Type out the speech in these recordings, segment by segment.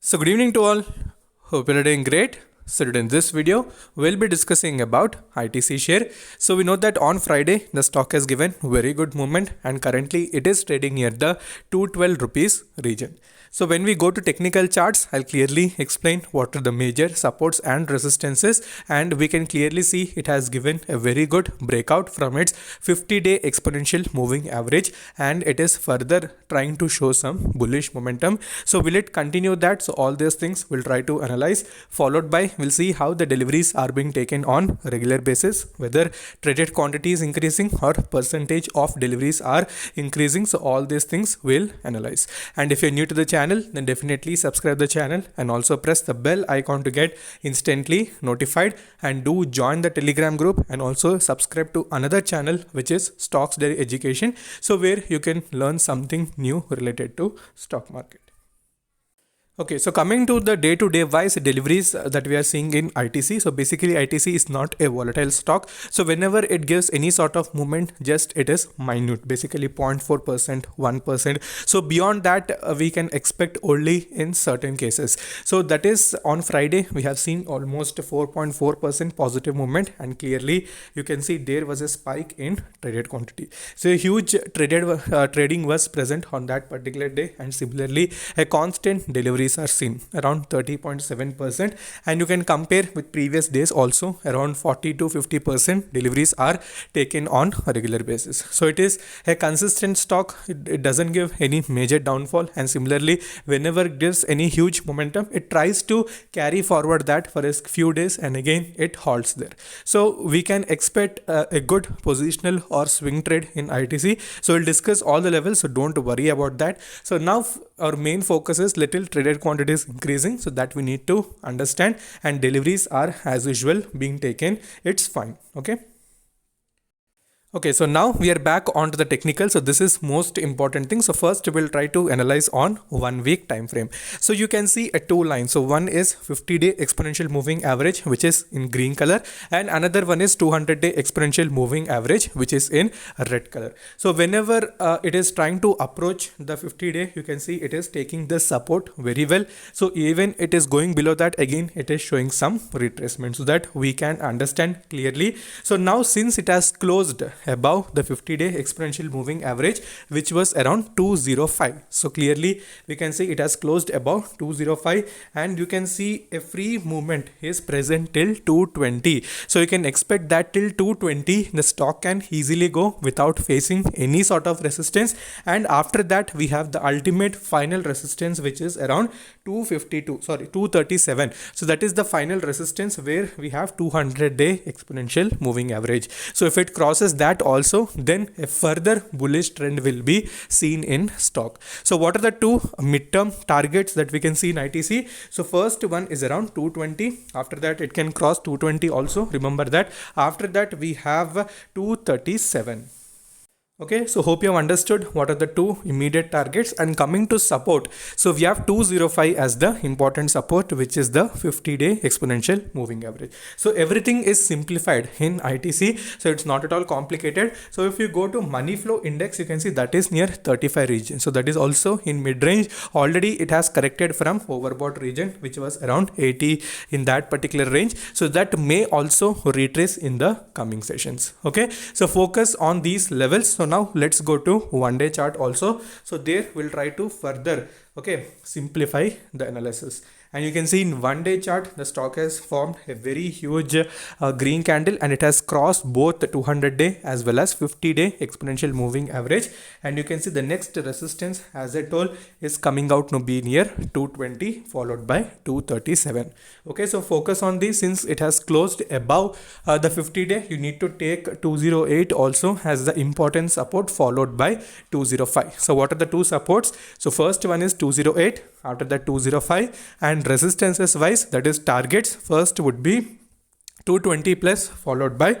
So good evening to all. Hope you're doing great. So today in this video, we'll be discussing about ITC share. So we know that on Friday, the stock has given very good movement and currently it is trading near the 212 rupees region. So when we go to technical charts, I'll clearly explain what are the major supports and resistances, and we can clearly see it has given a very good breakout from its 50-day exponential moving average, and it is further trying to show some bullish momentum. So will it continue that? So all these things we'll try to analyze, followed by we'll see how the deliveries are being taken on regular basis, whether traded quantity is increasing or percentage of deliveries are increasing. So all these things we'll analyze. And if you're new to the channel, then definitely subscribe the channel and also press the bell icon to get instantly notified, and do join the Telegram group and also subscribe to another channel which is Stocks Daily Education, so where you can learn something new related to stock market. Okay, so coming to the day-to-day wise deliveries that we are seeing in ITC. So basically ITC is not a volatile stock. So whenever it gives any sort of movement, just it is minute, basically 0.4%, 1%. So beyond that, we can expect only in certain cases. So that is on Friday, we have seen almost 4.4% positive movement, and clearly you can see there was a spike in traded quantity. So a huge trading was present on that particular day, and similarly a constant delivery are seen around 30.7%, and you can compare with previous days also around 40 to 50% deliveries are taken on a regular basis. So it is a consistent stock. It doesn't give any major downfall, and similarly whenever it gives any huge momentum, it tries to carry forward that for a few days and again it halts there. So we can expect a good positional or swing trade in ITC. So we'll discuss all the levels, so don't worry about that. So now our main focus is little traded quantity is increasing, so that we need to understand, and deliveries are as usual being taken. It's fine. Okay, so now we are back onto the technical. So this is most important thing. So first we'll try to analyze on 1 week time frame. So you can see a two lines. So one is 50-day exponential moving average, which is in green color, and another one is 200-day exponential moving average, which is in red color. So whenever it is trying to approach the 50-day, you can see it is taking the support very well. So even it is going below that, again it is showing some retracement, so that we can understand clearly. So now since it has closed above the 50-day exponential moving average, which was around 205, so clearly we can see it has closed above 205, and you can see a free movement is present till 220. So you can expect that till 220 the stock can easily go without facing any sort of resistance, and after that we have the ultimate final resistance, which is around 237. So that is the final resistance where we have 200-day exponential moving average. So if it crosses that also, then a further bullish trend will be seen in stock. So what are the two midterm targets that we can see in ITC? So first one is around 220. After that it can cross 220 also, remember that. After that we have 237. Okay, so hope you have understood what are the two immediate targets. And coming to support, so we have 205 as the important support, which is the 50-day exponential moving average. So everything is simplified in ITC, so it's not at all complicated. So if you go to money flow index, you can see that is near 35 region. So that is also in mid range. Already it has corrected from overbought region, which was around 80 in that particular range. So that may also retrace in the coming sessions. Okay, so focus on these levels. So now let's go to 1 day chart also. So there we'll try to further simplify the analysis. And you can see in 1 day chart, the stock has formed a very huge green candle, and it has crossed both the 200-day as well as 50-day exponential moving average. And you can see the next resistance, as I told, is coming out to be near 220 followed by 237. Okay, so focus on this. Since it has closed above the 50-day, you need to take 208 also as the important support, followed by 205. So what are the two supports? So first one is 208, after that 205, and resistances wise, that is targets, first would be 220 plus followed by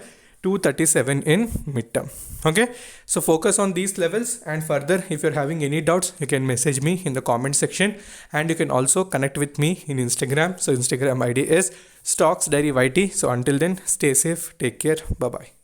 237 in midterm. Okay, so focus on these levels, and further if you're having any doubts, you can message me in the comment section, and you can also connect with me in Instagram. So Instagram ID is Stocks Diary YT. So until then, stay safe, take care, bye bye.